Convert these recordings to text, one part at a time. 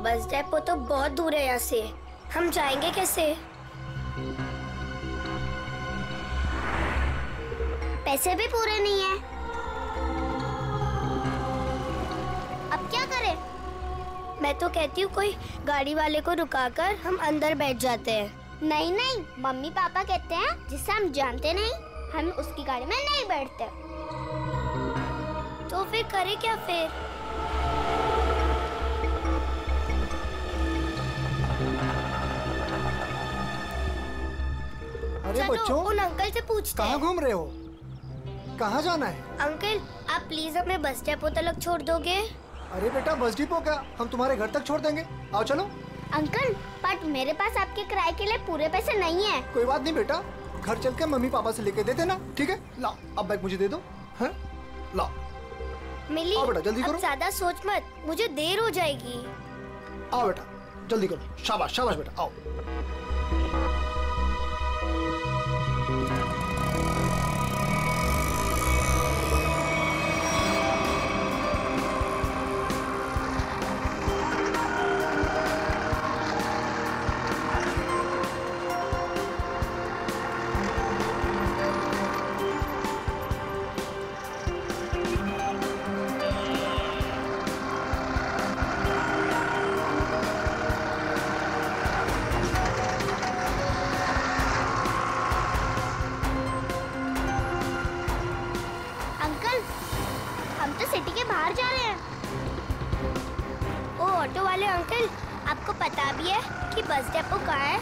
Bus depot तो बहुत दूर है यहाँ से, हम जाएंगे कैसे? पैसे भी पूरे नहीं है। अब क्या करें? मैं तो कहती हूँ कोई गाड़ी वाले को रुकाकर हम अंदर बैठ जाते हैं। नहीं नहीं, मम्मी पापा कहते हैं जिसे हम जानते नहीं हम उसकी गाड़ी में नहीं बैठते। तो फिर करें क्या फिर? अरे बच्चों, उन अंकल से पूछते हैं। कहाँ घूम रहे हो? कहाँ जाना है? अंकल आप प्लीज हमें बस डेपो तक छोड़ दोगे? अरे बेटा, बस डिपो क्या, हम तुम्हारे घर तक छोड़ देंगे। आओ चलो। अंकल बट मेरे पास आपके किराए के लिए पूरे पैसे नहीं है। कोई बात नहीं बेटा, घर चल के मम्मी पापा से लेके दे देना, ठीक है? ला, अब बैग मुझे दे दो। हैं? ला। मिली, आओ बेटा, जल्दी करो। अब ज्यादा सोच मत, मुझे देर हो जाएगी। आओ बेटा, जल्दी करो। शाबाश शाबाश बेटा, आओ। सिटी के बाहर जा रहे हैं। ओ ऑटो वाले अंकल, आपको पता भी है कि बस डेपो कहाँ है?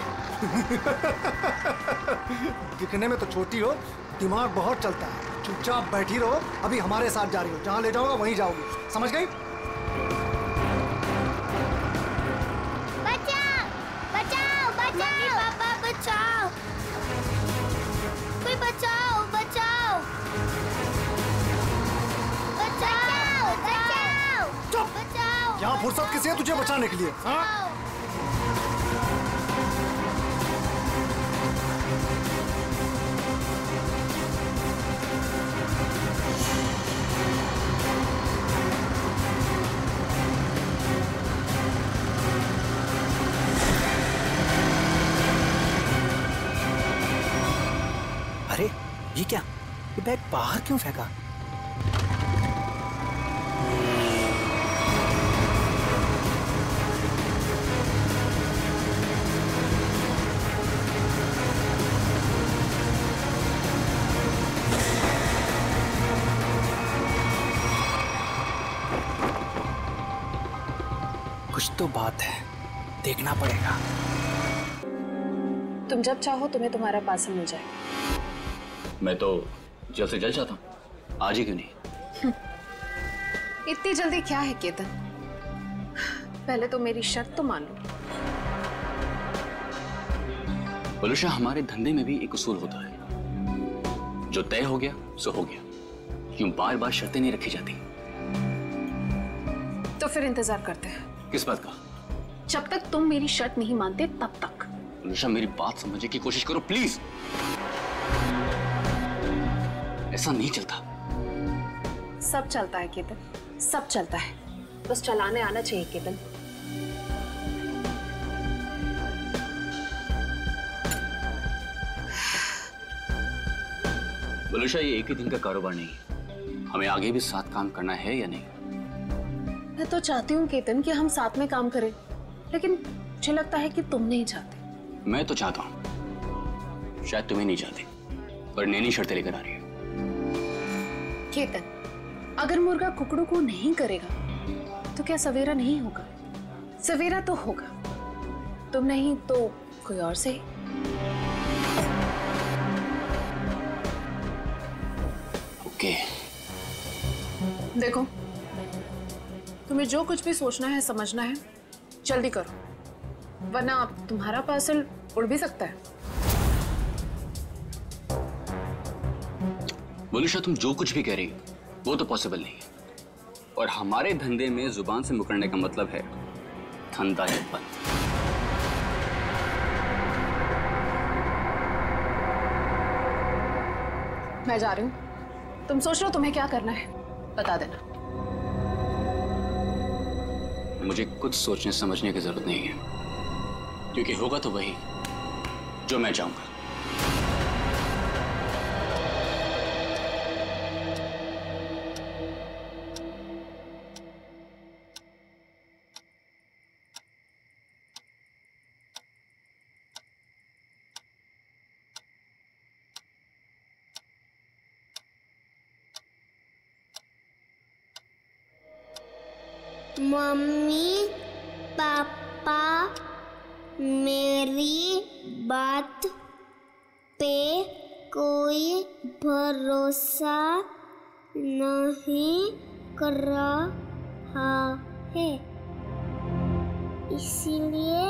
दिखने में तो छोटी हो, दिमाग बहुत चलता है। चुपचाप बैठी रहो, अभी हमारे साथ जा रही हो, जहाँ ले जाऊंगा वहीं जाओगी, समझ गई? बचाओ बचाओ बचाओ, पापा बचाओ, कोई बचाओ बचाओ बचाओ बचाओ। चुप! बचाओ। यहाँ फुर्सत किसी है तुझे बचाने के लिए? हाँ? अरे ये क्या, ये बैग बाहर क्यों फेंका? कुछ तो बात है, देखना पड़ेगा। तुम जब चाहो तुम्हें तुम्हारा पार्सल मिल जाएगा। मैं तो जल्द से जल्द चाहता हूँ, आज ही क्यों नहीं? इतनी जल्दी क्या है केतन, पहले तो मेरी शर्त तो मान लो। बलूशा, हमारे धंधे में भी एक उसूल होता है, जो तय हो गया सो हो गया, क्यों बार बार शर्तें नहीं रखी जाती। तो फिर इंतजार करते हैं। किस बात का? जब तक तुम मेरी शर्त नहीं मानते तब तक। बलूशा, मेरी बात समझने की कोशिश करो प्लीज। ऐसा नहीं चलता। सब चलता है केतन, सब चलता है, बस चलाने आना चाहिए केतन। बलूशा, ये एक ही दिन का कारोबार नहीं है, हमें आगे भी साथ काम करना है या नहीं? मैं तो चाहती हूँ केतन कि हम साथ में काम करें, लेकिन मुझे लगता है कि तुम नहीं चाहते। मैं तो चाहता हूँ, शायद तुम्हें नहीं चाहती, पर नैनी शर्तें लेकर आ रही है। केतन, अगर मुर्गा कुकड़ों को नहीं करेगा तो क्या सवेरा नहीं होगा? सवेरा तो होगा, तुम नहीं तो कोई और सही। ओके। देखो, तुम्हें जो कुछ भी सोचना है समझना है जल्दी करो, वरना तुम्हारा पार्सल उड़ भी सकता है। बलूशा, तुम जो कुछ भी कह रही हो वो तो पॉसिबल नहीं है, और हमारे धंधे में जुबान से मुकरने का मतलब है धंधा है बंद। मैं जा रही हूँ, तुम सोच लो तुम्हें क्या करना है, बता देना। मुझे कुछ सोचने समझने की जरूरत नहीं है, क्योंकि होगा तो वही जो मैं चाहूंगा। मम्मी पापा मेरी बात पे कोई भरोसा नहीं कर रहा है, इसीलिए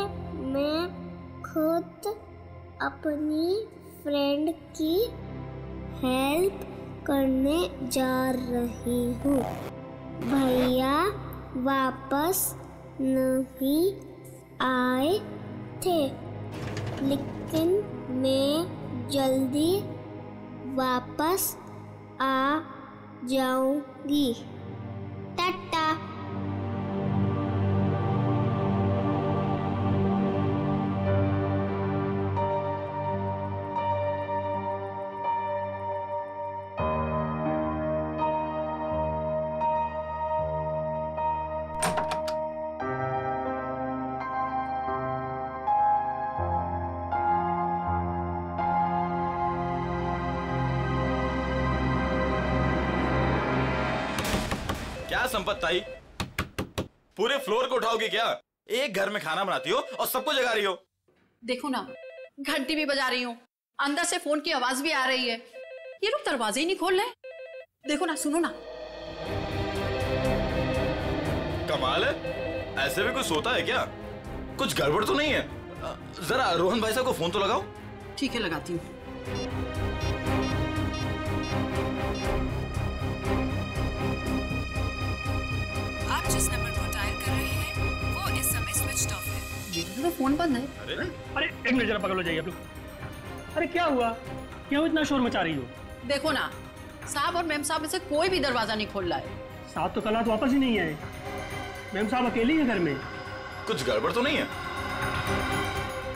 मैं खुद अपनी फ्रेंड की हेल्प करने जा रही हूँ। भैया वापस नहीं आए थे, लेकिन मैं जल्दी वापस आ जाऊंगी। टाटा। क्या संपत ताई, पूरे फ्लोर को उठाओगी क्या? एक घर में खाना बनाती हो और सबको जगा रही हो। देखो ना, घंटी भी बजा रही हूँ, अंदर से फोन की आवाज भी आ रही है, ये लोग दरवाजे ही नहीं खोल रहे। देखो ना, सुनो ना। कमाल है, ऐसे भी कोई सोता है क्या? कुछ गड़बड़ तो नहीं है? जरा रोहन भाई साहब को फोन तो लगाओ। ठीक है, लगाती हूँ। आप जिस नंबर को डायल कर रहे हैं वो इस समय स्विच ऑफ है। तो फोन बंद है। अरे एक मिनट, जरा पकड़ लो, जाइए आप लोग। अरे क्या हुआ, क्यों इतना शोर मचा रही हो? देखो ना, साहब और मैम साहब में से कोई भी दरवाजा नहीं खोल रहा है। साहब तो कल रात वापस ही नहीं आए, मैम साहब अकेले ही है घर में। कुछ गड़बड़ तो नहीं है?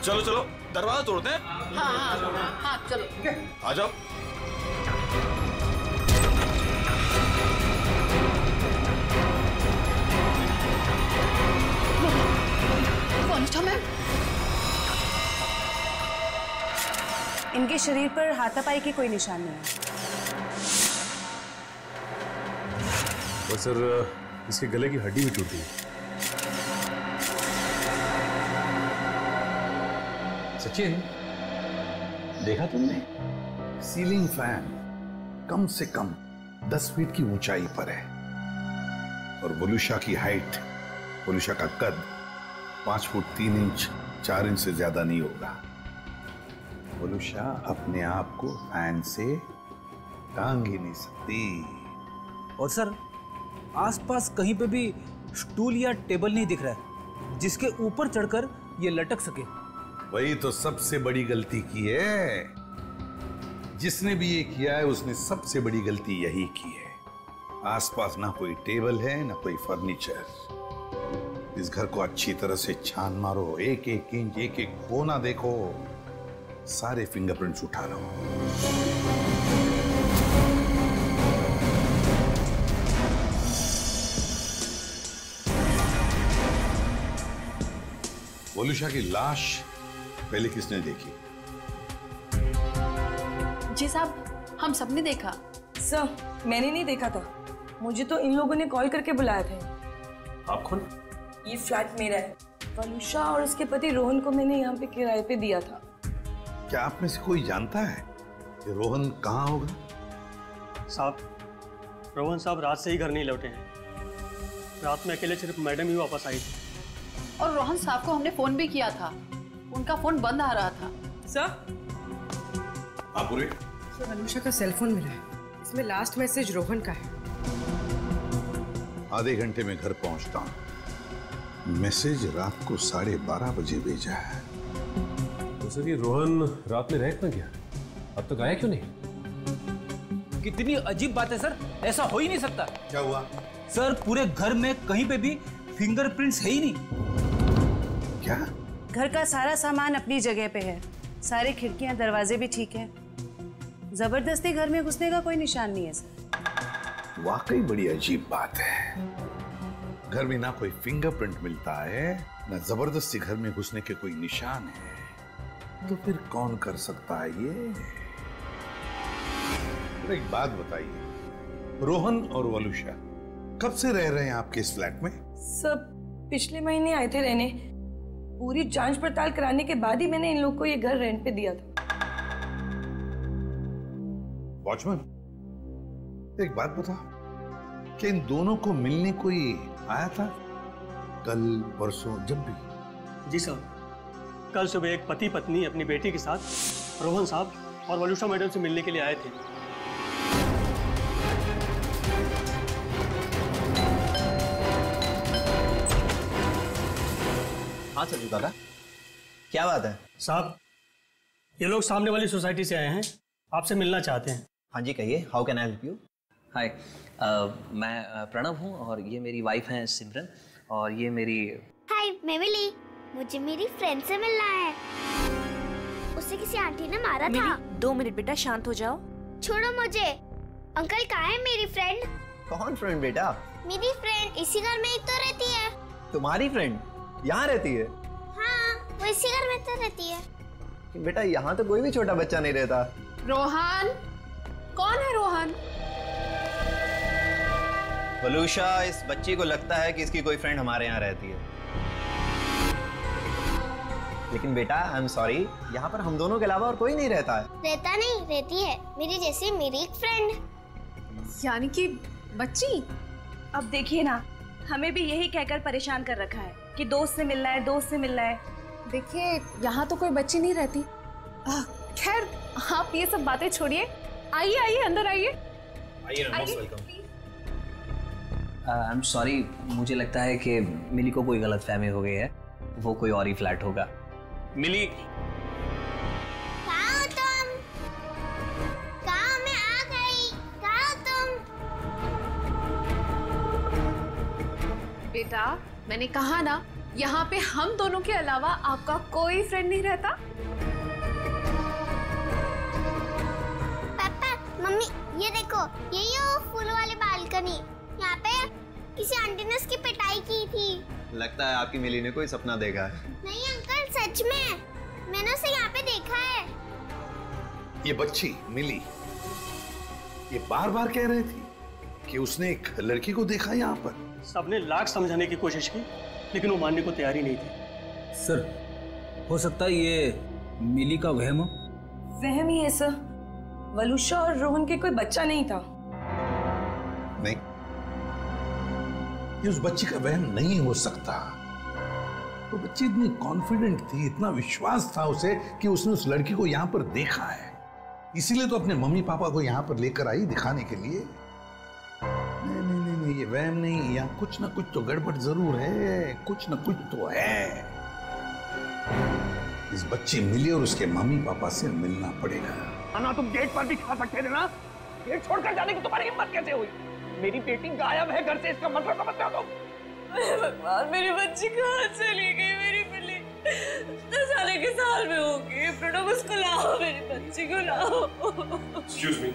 चलो चलो दरवाजा तोड़ते हैं। हाँ हाँ हाँ, चलो आ जाओ। मैम, इनके शरीर पर हाथापाई के कोई निशान नहीं है। और सर, इसके गले की हड्डी भी टूटी है। सचिन, देखा तुमने? सीलिंग फैन कम से कम 10 फीट की ऊंचाई पर है और वोलुशा की हाइट, वोलुशा का कद 5 फुट 3 इंच 4 इंच से ज्यादा नहीं होगा। वोलुशा अपने आप को फैन से टांग ही नहीं सकती। और सर, आसपास कहीं पे भी स्टूल या टेबल नहीं दिख रहा है जिसके ऊपर चढ़कर ये लटक सके। वही तो सबसे बड़ी गलती की है। जिसने भी ये किया है उसने सबसे बड़ी गलती यही की है। आसपास ना कोई टेबल है ना कोई फर्नीचर। इस घर को अच्छी तरह से छान मारो, एक एक इंच, एक एक कोना देखो, सारे फिंगरप्रिंट्स उठा लो। वोलुशा की लाश पहले किसने देखी? जी साहब, हम सबने देखा। सर, मैंने नहीं देखा था, मुझे तो इन लोगों ने कॉल करके बुलाया था। आप कौन? ये फ्लैट मेरा है। वोलुशा और उसके पति रोहन को मैंने यहाँ पे किराए पे दिया था। क्या आप में से कोई जानता है कि रोहन कहाँ होगा? साहब, रोहन साहब रात से ही घर नहीं लौटे हैं। रात में अकेले सिर्फ मैडम ही वापस आई थी। और रोहन साहब को हमने फोन भी किया था, उनका फोन बंद आ रहा था। सर, पूरे वोलुशा का सेल फोन मिला है, इसमें लास्ट मैसेज रोहन का है। आधे घंटे में घर पहुंचता हूं। मैसेज रात को 12:30 बजे भेजा है। तो सर, ये रोहन रात में रह क्यों गया? अब तक आया क्यों नहीं? कितनी अजीब बात है सर, ऐसा हो ही नहीं सकता। क्या हुआ? सर, पूरे घर में कहीं पे भी फिंगरप्रिंट्स है ही नहीं। क्या? घर का सारा सामान अपनी जगह पे है, सारी खिड़कियां दरवाजे भी ठीक है, जबरदस्ती घर में घुसने का कोई निशान नहीं है सर। वाकई बड़ी अजीब बात है। घर में ना कोई फिंगरप्रिंट मिलता है, ना जबरदस्ती घर में घुसने के कोई निशान है, तो फिर कौन कर सकता है ये? एक बात बताइए, रोहन और वलुषा कब से रह रहे हैं आपके इस फ्लैट में? सब पिछले महीने आए थे रहने। पूरी जांच पड़ताल कराने के बाद ही मैंने इन लोग को ये घर रेंट पे दिया था। वॉचमैन, एक बात बता, क्या इन दोनों को मिलने कोई आया था कल परसों जब भी? जी सर, कल सुबह एक पति पत्नी अपनी बेटी के साथ रोहन साहब और वलुषा मैडम से मिलने के लिए आए थे। हाँ सर दादा, क्या बात है? साहब, ये लोग सामने वाली सोसाइटी से आए हैं, आपसे मिलना चाहते हैं। हाँ जी कहिए, how can I help you? Hi, मैं प्रणव हूँ और ये मेरी वाइफ है सिमरन और ये मेरी। हाय, मैं मिली। मुझे मेरी फ्रेंड से मिलना है। उसे किसी आंटी ने मारा था। 2 मिनट बेटा, शांत हो जाओ। छोड़ो मुझे। अंकल कहाँ है मेरी फ्रेंड? कौन फ्रेंड बेटा? मेरी फ्रेंड इसी घर में ही तो रहती है। तुम्हारी फ्रेंड यहाँ रहती है? हाँ, वो इसी घर में तो रहती है। बेटा यहाँ तो कोई भी छोटा बच्चा नहीं रहता। रोहन, कौन है रोहन? वलुषा, इस बच्ची को लगता है कि इसकी कोई फ्रेंड हमारे यहाँ रहती है, लेकिन बेटा आई एम सॉरी, यहाँ पर हम दोनों के अलावा और कोई नहीं रहता है। रहता नहीं, रहती है मेरी जैसी मेरी एक फ्रेंड। यानी कि बच्ची? अब देखिए ना, हमें भी यही कहकर परेशान कर रखा है कि दोस्त से मिलना है, दोस्त से मिलना है। देखिए, यहाँ तो कोई बच्ची नहीं रहती। खैर, आप ये सब बातें छोड़िए, आइए आइए अंदर आइए। आई एम सॉरी, मुझे लगता है कि मिली को कोई गलतफहमी हो गई है, वो कोई और ही फ्लैट होगा। मिली, कहाँ हो तुम? कहाँ? मैं आ गई। कहाँ हो तुम? बेटा, मैंने कहा ना, यहाँ पे हम दोनों के अलावा आपका कोई फ्रेंड नहीं रहता। पापा, मम्मी, ये देखो, यही है वो फूल वाली बालकनी। यहाँ पे किसी आंटी ने उसकी पिटाई की थी। लगता है आपकी मिली ने कोई सपना देखा है। नहीं अंकल, सच में मैंने उसे यहाँ पे देखा है। ये बच्ची मिली ये बार बार कह रही थी कि उसने एक लड़की को देखा यहाँ पर। सबने लाख समझाने की कोशिश की, लेकिन वो मानने को तैयार ही नहीं थी। सर, हो सकता है ये मिली का वहम हो। वहम ही है सर। वलुषा और रोहन के कोई बच्चा नहीं था। नहीं, ये उस बच्ची का वहम नहीं हो सकता। वो बच्ची इतनी कॉन्फिडेंट थी, इतना विश्वास था उसे कि उसने उस लड़की को यहाँ पर देखा है, इसीलिए तो अपने मम्मी पापा को यहाँ पर लेकर आई दिखाने के लिए। नहीं नहीं नहीं, नहीं ये वहम नहीं, यहाँ कुछ ना कुछ तो गड़बड़ जरूर है, कुछ ना कुछ तो है। इस बच्ची मिली और उसके मम्मी पापा से मिलना पड़ेगा। ना तुम गेट पर भी खा सकते थे ना, गेट छोड़कर जाने की तुम्हारी हिम्मत कैसे हुई? मेरी बेटी गायब है घर से, इसका मतलब समझते हो तुम? भगवान, मेरी बच्ची कहाँ चली गई? मेरी मिली 10 साल के साल में होगी। प्रणव, उसको लाओ, मेरी बच्ची को लाओ। Excuse me.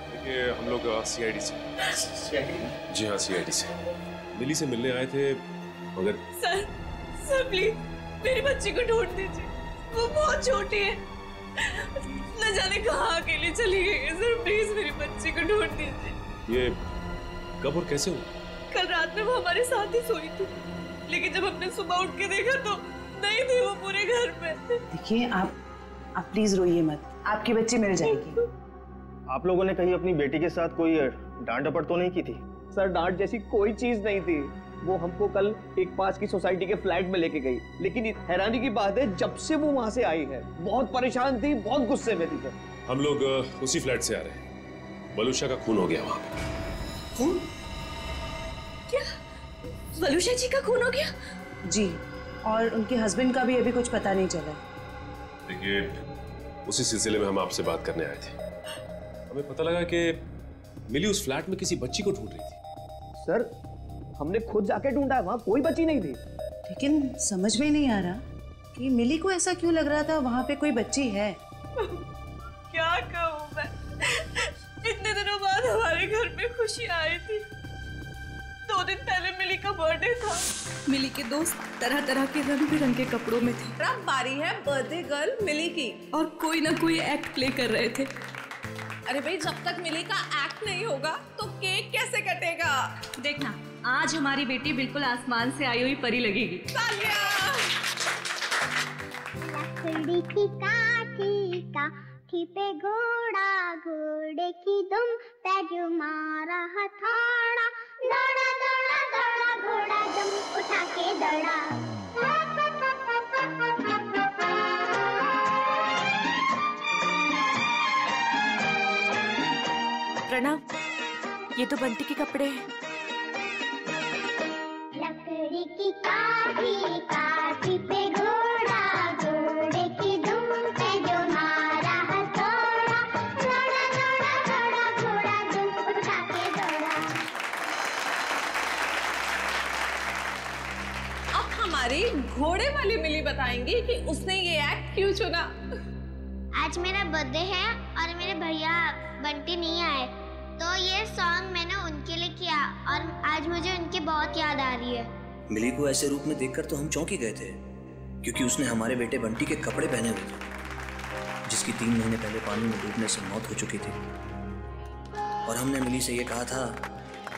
देखिए, हम लोग CID से। जी हाँ, CID से मिली से मिलने आए थे, मगर सर प्लीज मेरी बच्ची को ढूंढ दीजिए, वो बहुत छोटी है, न जाने कहाँ अकेली चली गई है। सर प्लीज मेरी बच्ची को ढूंढ दीजिए। ये कब और कैसे हुआ? कल रात में वो हमारे साथ ही सोई थी, लेकिन जब हमने सुबह उठ के देखा तो नहीं थी वो पूरे घर पे। देखिए, आप प्लीज रोइए मत, आपकी बच्ची मिल जाएगी। आप लोगों ने कहीं अपनी बेटी के साथ कोई डांट डपट तो नहीं की थी? सर, डांट जैसी कोई चीज नहीं थी। वो हमको कल एक पास की सोसाइटी के फ्लैट में लेके गई, लेकिन हैरानी की बात है, जब से वो वहां से आई है बहुत परेशान थी, बहुत गुस्से में थी। हम लोग उसी फ्लैट से आ रहे हैं। वलुषा का खून हो गया वहां पे। खून? क्या वलुषा जी का खून हो गया? जी, और उनके हस्बैंड का भी अभी कुछ पता नहीं चला। देखिए, उसी सिलसिले में हम आपसे बात करने आए थे। हमें पता लगा कि मिली उस फ्लैट में किसी बच्ची को ढूंढ रही थी। सर, हमने खुद जाके ढूंढा, वहाँ कोई बच्ची नहीं थी। लेकिन समझ में नहीं आ रहा कि मिली को ऐसा क्यों लग रहा था वहाँ पे कोई बच्ची है। क्या कहूँ मैं, इतने दिनों बाद हमारे घर में खुशी आई थी। 2 दिन पहले मिली का बर्थडे था। मिली के दोस्त तरह तरह के रंग बिरंगे कपड़ों में थे। अब बारी है बर्थडे गर्ल मिली की, और कोई ना कोई एक्ट प्ले कर रहे थे। अरे भाई, जब तक मिली का एक्ट नहीं होगा तो केक कैसे कटेगा? देखना, आज हमारी बेटी बिल्कुल आसमान से आई हुई परी लगेगी। लकड़ी की काठी पे घोड़ा, घोड़े की दुम पे जो मारा हथौड़ा, दौड़ा दौड़ा दौड़ा घोड़ा दुम उठा के दौड़ा। प्रणव, ये तो बंटी के कपड़े हैं। लकड़ी की काठी पे घोड़ा, घोड़े की दुम पे जो मारा हथौड़ा, दौड़ा दौड़ा दौड़ा घोड़ा दुम उठा के दौड़ा। अब हमारी घोड़े वाली मिली बताएंगी कि उसने ये एक्ट क्यों चुना। आज मेरा बर्थडे है और मेरे भैया बंटी नहीं आए, तो ये सॉन्ग मैंने उनके लिए किया और आज मुझे उनकी बहुत याद आ रही है। मिली को ऐसे रूप में देखकर तो हम चौंक ही गए थे, क्योंकि उसने हमारे बेटे बंटी के कपड़े पहने हुए थे, जिसकी 3 महीने पहले पानी में डूबने से मौत हो चुकी थी। और हमने मिली से ये कहा था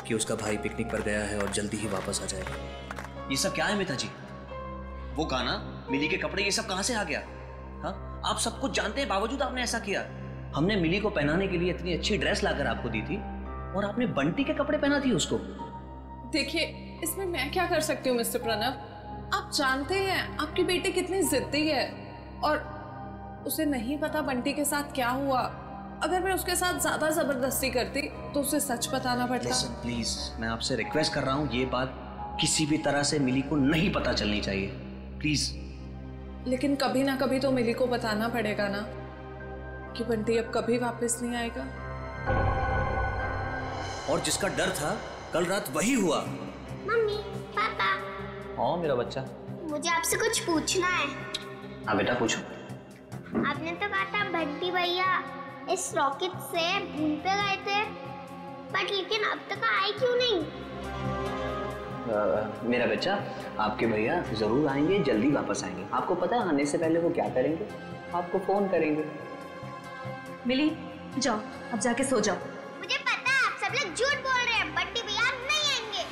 कि उसका भाई पिकनिक पर गया है और जल्दी ही वापस आ जाएगा। ये सब क्या है मिता जी? वो गाना, मिली के कपड़े, ये सब कहाँ से आ गया? हाँ, आप सब कुछ जानते हैं, बावजूद आपने ऐसा किया। हमने मिली को पहनाने के लिए इतनी अच्छी ड्रेस लाकर आपको दी थी और आपने बंटी के कपड़े पहना दिए उसको। देखिए, इसमें मैं क्या कर सकती हूँ मिस्टर प्रणव? आप जानते हैं आपकी बेटी कितनी जिद्दी है, और उसे नहीं पता बंटी के साथ क्या हुआ। अगर मैं उसके साथ ज्यादा जबरदस्ती करती तो उसे सच बताना पड़ता। Listen, प्लीज, मैं आपसे रिक्वेस्ट कर रहा हूँ, ये बात किसी भी तरह से मिली को नहीं पता चलनी चाहिए, प्लीज। लेकिन कभी ना कभी तो मिली को बताना पड़ेगा ना कि बंटी अब कभी वापस नहीं आएगा। और जिसका डर था, कल रात वही हुआ। मम्मी, पापा, हाँ मेरा बच्चा, मुझे आपसे कुछ पूछना है। हाँ बेटा, पूछो। आपने तो कहा था बंटी भैया इस रॉकेट से मून पे गए थे, बट लेकिन अब तक आए क्यों नहीं? मेरा बच्चा, आपके भैया जरूर आएंगे, जल्दी वापस आएंगे। आपको पता है आने से पहले वो क्या करेंगे? आपको फोन करेंगे। मिली, जाओ अब जाके सो जाओ। मुझे पता है आप सब लोग झूठ बोल रहे हैं, बंटी भैया नहीं आएंगे।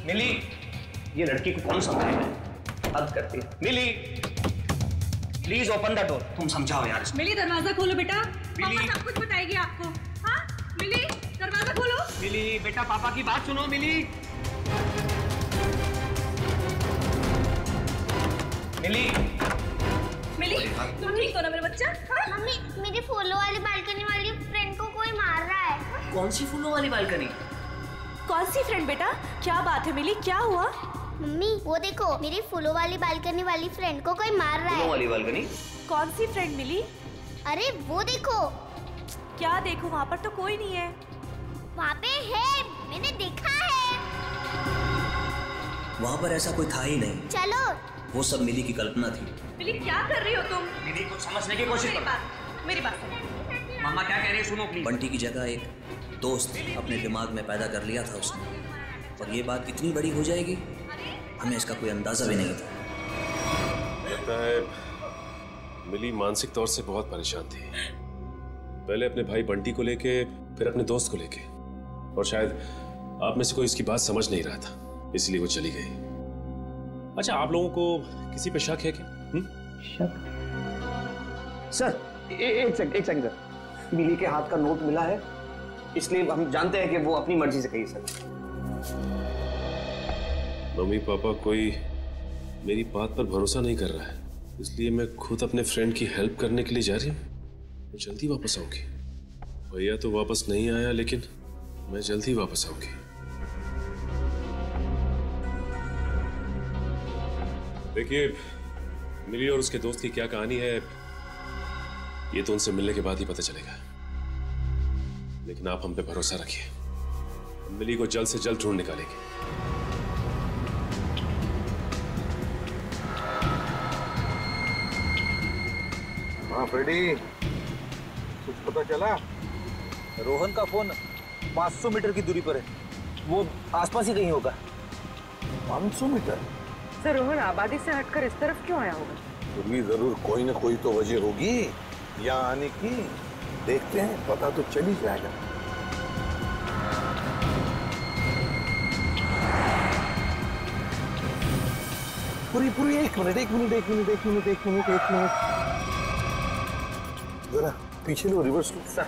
मिली, ये लड़की को कौन समझाएगा? हद करती है। मिली, प्लीज ओपन द डोर। तुम समझाओ यार। मिली, दरवाजा खोलो बेटा, पापा सब कुछ बताएगी आपको। हाँ मिली, दरवाजा खोलो। मिली बेटा, पापा की बात सुनो। मिली, तुम ठीक हो ना मेरा बच्चा? हाँ? मम्मी, मेरी फूलों वाली बालकनी वाली फ्रेंड को कोई मार रहा है। कौन सी फूलों वाली बालकनी? कौन सी फ्रेंड बेटा? क्या बात है मिली, क्या हुआ? मम्मी, वो देखो, मेरी फूलों वाली बालकनी वाली फ्रेंड को कोई मार रहा है। फूलों वाली बालकनी? कौन सी फ्रेंड मिली? अरे वो देखो। क्या देखो? वहाँ पर तो कोई नहीं है। वहाँ पे है, मैंने देखा है। वहाँ पर ऐसा कोई था ही नहीं। चलो। वो सब मिली की कल्पना थी। मिली, क्या कर रही हो तुम? मिली को समझने की कोशिश करो। मेरी बात सुनो। मामा क्या कह रही है सुनो प्लीज। बंटी की जगह एक दोस्त अपने दिमाग में पैदा कर लिया था उसने, और ये बात इतनी बड़ी हो जाएगी, हमें इसका कोई अंदाजा भी नहीं था। लगता है मिली मानसिक तौर से बहुत परेशान थी, पहले अपने भाई बंटी को लेके, फिर अपने दोस्त को लेके, और शायद आप में से कोई इसकी बात समझ नहीं रहा था, इसलिए वो चली गई। अच्छा, आप लोगों को किसी पे शक है क्या? शक? सर, एक सेकंड सर, मिली के हाथ का नोट मिला है, इसलिए हम जानते हैं कि वो अपनी मर्जी से गई। सर, मम्मी पापा कोई मेरी बात पर भरोसा नहीं कर रहा है, इसलिए मैं खुद अपने फ्रेंड की हेल्प करने के लिए जा रही हूँ। मैं जल्दी वापस आऊंगी। भैया तो वापस नहीं आया, लेकिन मैं जल्दी वापस आऊंगी। देखिए, मिली और उसके दोस्त की क्या कहानी है, ये तो उनसे मिलने के बाद ही पता चलेगा। लेकिन आप हम पे भरोसा रखिए, मिली को जल्द से जल्द ढूंढ निकालेंगे। हाँ फ्रेडी, कुछ पता चला? रोहन का फोन 500 मीटर की दूरी पर है, वो आसपास ही कहीं होगा। 500 मीटर? सर रोहन आबादी से हटकर इस तरफ क्यों आया होगा? फिर भी जरूर कोई ना कोई तो वजह होगी यहाँ आने की। देखते हैं, पता तो चल ही जाएगा। पूरी एक मिनट जरा पीछे लो, रिवर्स लो। सर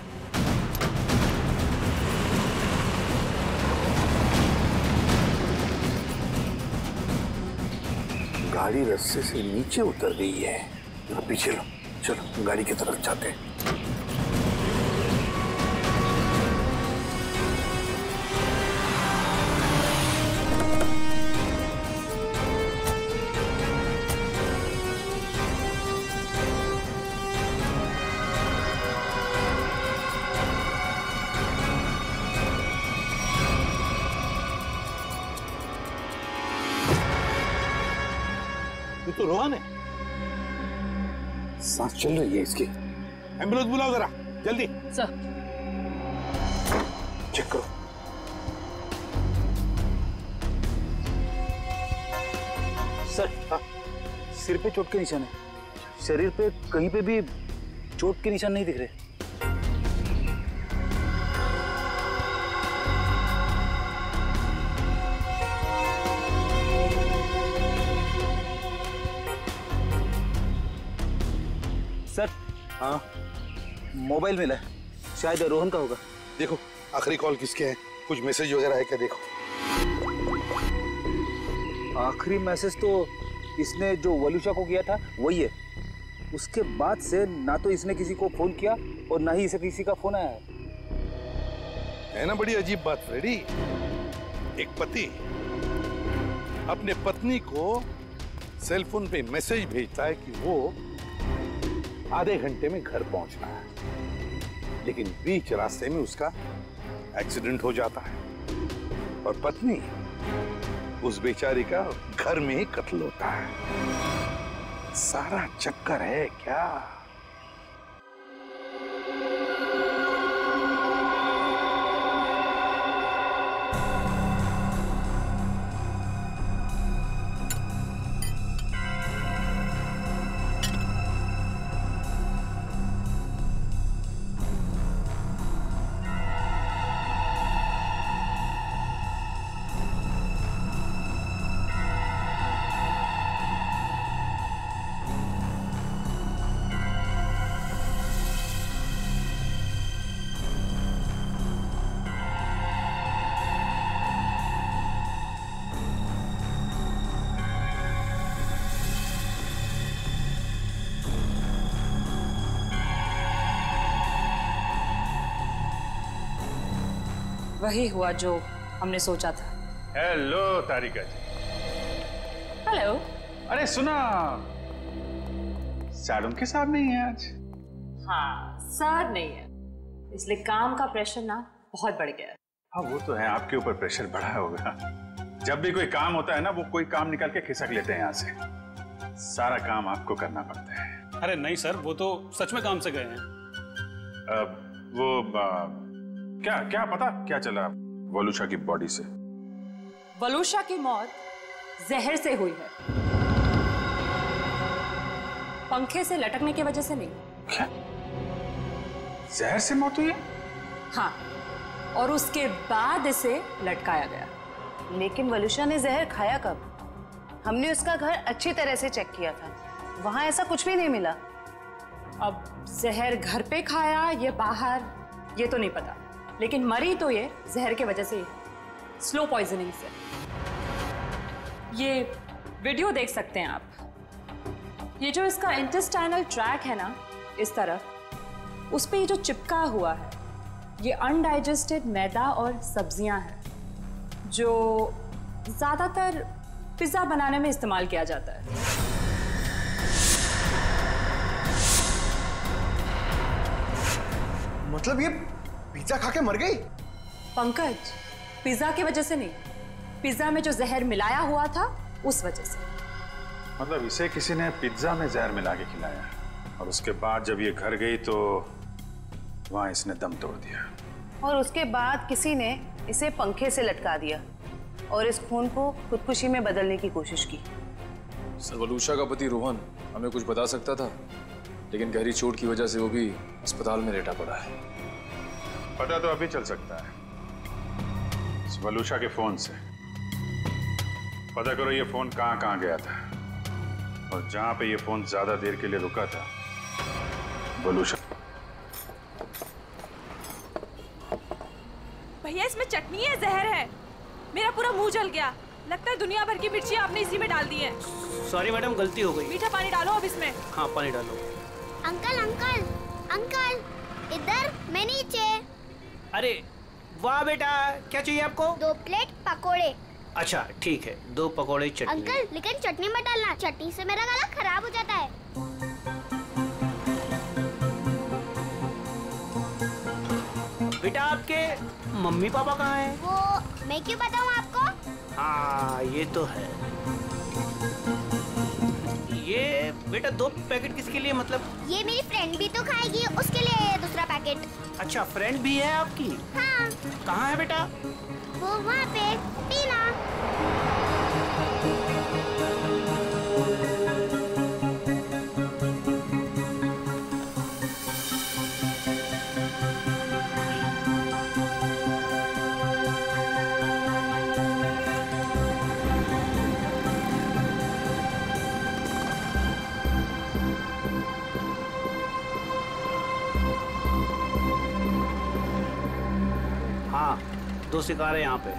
गाड़ी रास्ते से नीचे उतर गई है, जरा पीछे लो। चलो गाड़ी की तरफ जाते हैं। ये तो रोहन है, सांस चल रही है इसकी। एम्बुलेंस बुलाओ जरा जल्दी। सर चेक करो। सर सिर पे चोट के निशान है, शरीर पे कहीं पे भी चोट के निशान नहीं दिख रहे। सर हाँ, मोबाइल मिला है, शायद रोहन का होगा। देखो आखिरी कॉल किसके है, कुछ मैसेज वगैरह है क्या? देखो आखिरी मैसेज तो इसने जो वलुषा को किया था वही है। उसके बाद से ना तो इसने किसी को फोन किया और ना ही इसे किसी का फोन आया है ना। बड़ी अजीब बात फ्रेडी, एक पति अपने पत्नी को सेल फोन पे मैसेज भेजता है कि वो आधे घंटे में घर पहुंचना है, लेकिन बीच रास्ते में उसका एक्सीडेंट हो जाता है और पत्नी उस बेचारी का घर में ही कत्ल होता है। सारा चक्कर है क्या? वही हुआ जो हमने सोचा था। हेलो तारिका जी। हेलो। अरे सुना, सर उनके साथ नहीं है आज। हाँ सर नहीं है, इसलिए काम का प्रेशर ना बहुत बढ़ गया है। हाँ वो तो है, आपके ऊपर प्रेशर बढ़ा होगा। जब भी कोई काम होता है ना, वो कोई काम निकाल के खिसक लेते हैं यहाँ से। सारा काम आपको करना पड़ता है। अरे नहीं सर, वो तो सच में काम से गए हैं। क्या क्या पता क्या चला वलुषा की बॉडी से? वलुषा की मौत जहर से हुई है, पंखे से लटकने की वजह से नहीं। क्या? जहर से मौत हुई है? हाँ, और उसके बाद इसे लटकाया गया। लेकिन वलुषा ने जहर खाया कब? हमने उसका घर अच्छी तरह से चेक किया था, वहां ऐसा कुछ भी नहीं मिला। अब जहर घर पे खाया या बाहर ये तो नहीं पता, लेकिन मरी तो ये जहर के वजह से, स्लो पॉइजनिंग से। ये वीडियो देख सकते हैं आप। ये जो इसका इंटेस्टाइनल ट्रैक है ना, इस तरफ, उस पे ये जो चिपका हुआ है, ये अनडाइजेस्टेड मैदा और सब्जियां हैं, जो ज्यादातर पिज्जा बनाने में इस्तेमाल किया जाता है। मतलब ये पिज्जा खा के मर गई? पंकज, पिज्जा की वजह से नहीं, पिज्जा में जो जहर मिलाया हुआ था उस वजह से। मतलब इसे किसी ने पिज्जा में जहर मिला के खिलाया और उसके बाद जब ये घर गई तो वहां इसने दम तोड़ दिया और उसके बाद किसी ने इसे पंखे से लटका दिया और इस खून को खुदकुशी में बदलने की कोशिश की। सर, वलूशा का पति रोहन हमें कुछ बता सकता था, लेकिन गहरी चोट की वजह से वो भी अस्पताल में लेटा पड़ा है। पता तो अभी चल सकता है इस वलूशा के फोन से। पता करो ये फोन कहाँ गया था और जहां पे ये फोन ज्यादा देर के लिए रुका था वलूशा। भैया इसमें चटनी है, जहर है। मेरा पूरा मुंह जल गया। लगता है दुनिया भर की मिर्ची आपने इसी में डाल दी है। सॉरी मैडम, गलती हो गई। मीठा पानी डालो अब इसमें। हाँ, पानी डालो। अंकल अंकल अंकल, इधर, मैं नीचे। अरे वाह बेटा, क्या चाहिए आपको? 2 प्लेट पकोड़े। अच्छा ठीक है, 2 पकोड़े चटनी। अंकल लेकिन चटनी मत डालना, चटनी से मेरा गला खराब हो जाता है। बेटा आपके मम्मी पापा कहाँ हैं? वो मैं क्यों बताऊँ आपको? हाँ ये तो है। ये बेटा 2 पैकेट किसके लिए? मतलब ये मेरी फ्रेंड भी तो खाएगी, उसके लिए है दूसरा पैकेट। अच्छा, फ्रेंड भी है आपकी? हाँ। कहाँ है बेटा? वो वहाँ पे, टीना। हाँ, 2 शिकार है यहाँ पे।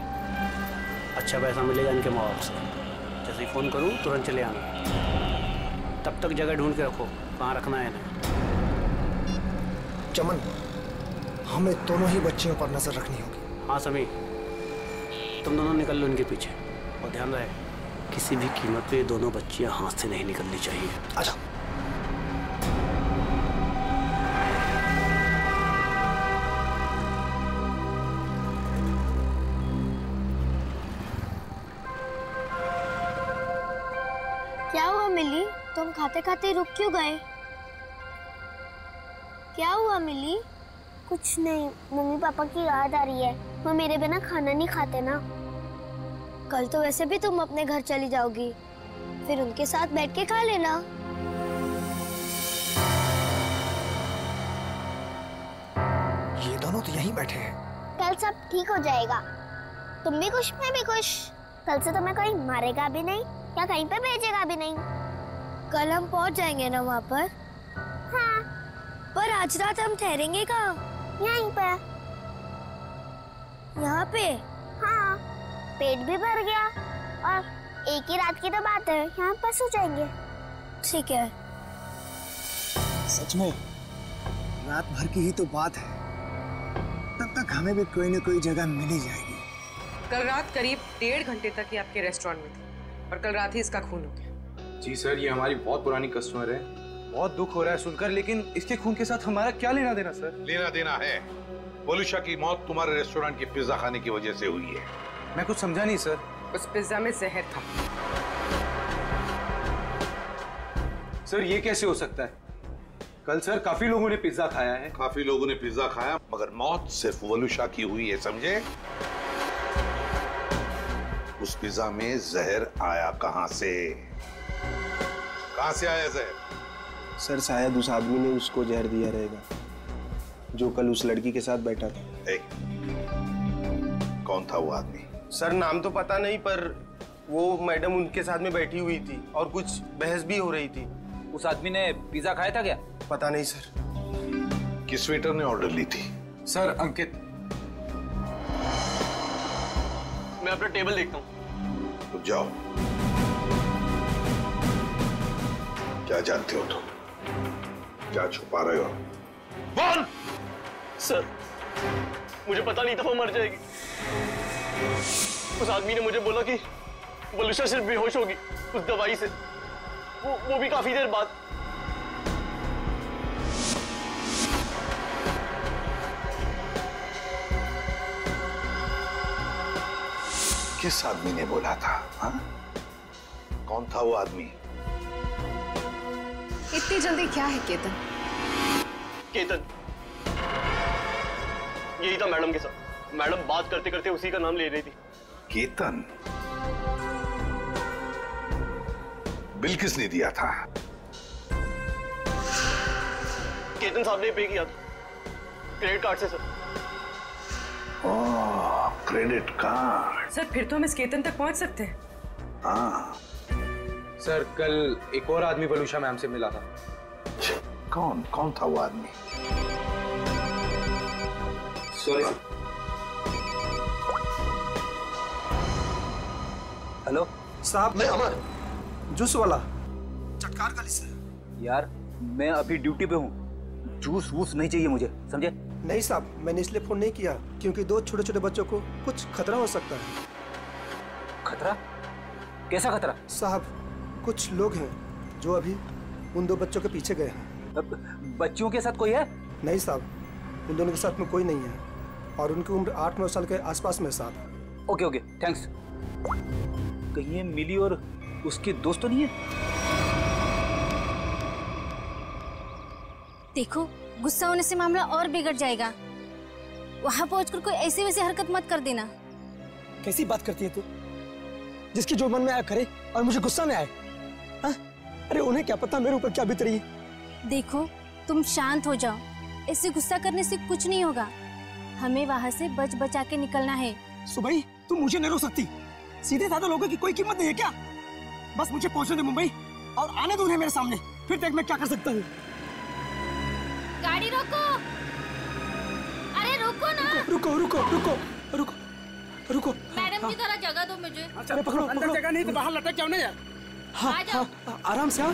अच्छा पैसा मिलेगा इनके माँ बाप से। जैसे ही फोन करूँ तुरंत चले आना। तब तक जगह ढूंढ के रखो, कहाँ रखना है इन्हें। चमन, हमें दोनों ही बच्चियों पर नजर रखनी होगी। हाँ समी, तुम दोनों निकल लो इनके पीछे और ध्यान रहे किसी भी कीमत पे दोनों बच्चियां हाथ से नहीं निकलनी चाहिए। अच्छा। क्या हुआ मिली? तुम खाते खाते रुक क्यों गए? क्या हुआ मिली? कुछ नहीं, मम्मी पापा की याद आ रही है। वो मेरे बिना खाना नहीं खाते ना। कल तो वैसे भी तुम अपने घर चली जाओगी, फिर उनके साथ बैठ के खा लेना। ये दोनों तो यहीं बैठे हैं। कल सब ठीक हो जाएगा। तुम भी खुश, मैं भी खुश। कल से तुम्हें कोई मारेगा भी नहीं या कहीं पे भेजेगा भी नहीं। कल हम पहुंच जाएंगे ना वहाँ पर? हाँ। पर आज रात हम ठहरेंगे कहाँ? यहीं पे। यहाँ पे? हाँ, पेट भी भर गया और एक ही रात की तो बात है, यहाँ पर सो जाएंगे। ठीक है। सच में रात भर की ही तो बात है, तब तक हमें भी कोई न कोई जगह मिल ही जाएगी। कल रात करीब 1.5 घंटे तक ये आपके रेस्टोरेंट में थी और कल रात ही इसका खून हो गया। जी सर, ये हमारी बहुत पुरानी कस्टमर है। बहुत दुख हो रहा है सुनकर, लेकिन इसके खून के साथ हमारा क्या लेना देना सर? लेना देना है। वलूशा की मौत तुम्हारे रेस्टोरेंट की पिज्जा खाने की वजह से हुई है। मैं कुछ समझा नहीं सर। उस पिज्जा में जहर था। सर ये कैसे हो सकता है? कल सर काफी लोगों ने पिज्जा खाया है। काफी लोगों ने पिज्जा खाया, मगर मौत सिर्फ वलूशा की हुई है, समझे? उस पिज्जा में जहर आया कहां से? कहां से आया जहर? सर शायद उस आदमी ने उसको जहर दिया रहेगा जो कल उस लड़की के साथ बैठा था। कौन था वो आदमी? सर नाम तो पता नहीं, पर वो मैडम उनके साथ में बैठी हुई थी और कुछ बहस भी हो रही थी। उस आदमी ने पिज्जा खाया था क्या? पता नहीं सर। किस वेटर ने ऑर्डर ली थी? सर अंकित। मैं अपना टेबल देखता हूँ। तो जाओ। क्या जानते हो तुम? क्या छुपा रहे हो? बोल! सर मुझे पता नहीं था वो मर जाएगी। उस आदमी ने मुझे बोला कि वलूशा सिर्फ बेहोश होगी उस दवाई से, वो भी काफी देर बाद। किस आदमी ने बोला था? हाँ? कौन था वो आदमी? इतनी जल्दी क्या है केतन? केतन यही था मैडम के साथ। मैडम बात करते करते उसी का नाम ले रही थी। केतन? बिल किसने दिया था? केतन साहब ने पे किया था क्रेडिट कार्ड से सर। ओह, क्रेडिट कार्ड। सर फिर तो हम इस केतन तक पहुंच सकते हैं। हाँ सर कल एक और आदमी वलूशा मैम से मिला था। कौन था वो आदमी? सॉरी। हेलो साहब, मैं अमर, जूस वाला, चटकार का लिस्ट। यार मैं अभी ड्यूटी पे हूँ, जूस वूस नहीं चाहिए मुझे, समझे? नहीं साहब, मैंने इसलिए फोन नहीं किया क्योंकि 2 छोटे छोटे बच्चों को कुछ खतरा हो सकता है। खतरा? कैसा खतरा? साहब कुछ लोग हैं जो अभी उन 2 बच्चों के पीछे गए हैं। बच्चियों के साथ कोई है? नहीं साहब, उन दोनों के साथ में कोई नहीं है और उनकी उम्र 8-9 साल के आसपास में साहब। Okay okay thanks. कहीं ये मिली और उसके दोस्त तो नहीं है? देखो गुस्सा होने से मामला और बिगड़ जाएगा। वहां पहुंचकर कोई ऐसी वैसी हरकत मत कर देना। कैसी बात करती है तू? जिसकी जो मन में आया करे और मुझे गुस्सा में आए? हाँ? अरे उन्हें क्या पता मेरे ऊपर क्या बीत रही है। देखो तुम शांत हो जाओ, ऐसे गुस्सा करने से कुछ नहीं होगा। हमें वहां से बच बचा के निकलना है। सुबह तुम मुझे नहीं रोक सकती। सीधे साधे लोगों की कोई कीमत नहीं है क्या? बस मुझे पहुंचने दे मुंबई और आने दो उन्हें मेरे सामने, फिर देख मैं क्या कर सकता हूँ। गाड़ी रोको। अरे रुको ना। रुको रुको रुको रुको रुको। मैडम की तरह जगह दो मुझे। अरे पकड़ो अंदर जगह नहीं तो बाहर लटक जाओ ना यार। हाँ, हाँ, आराम से। हाँ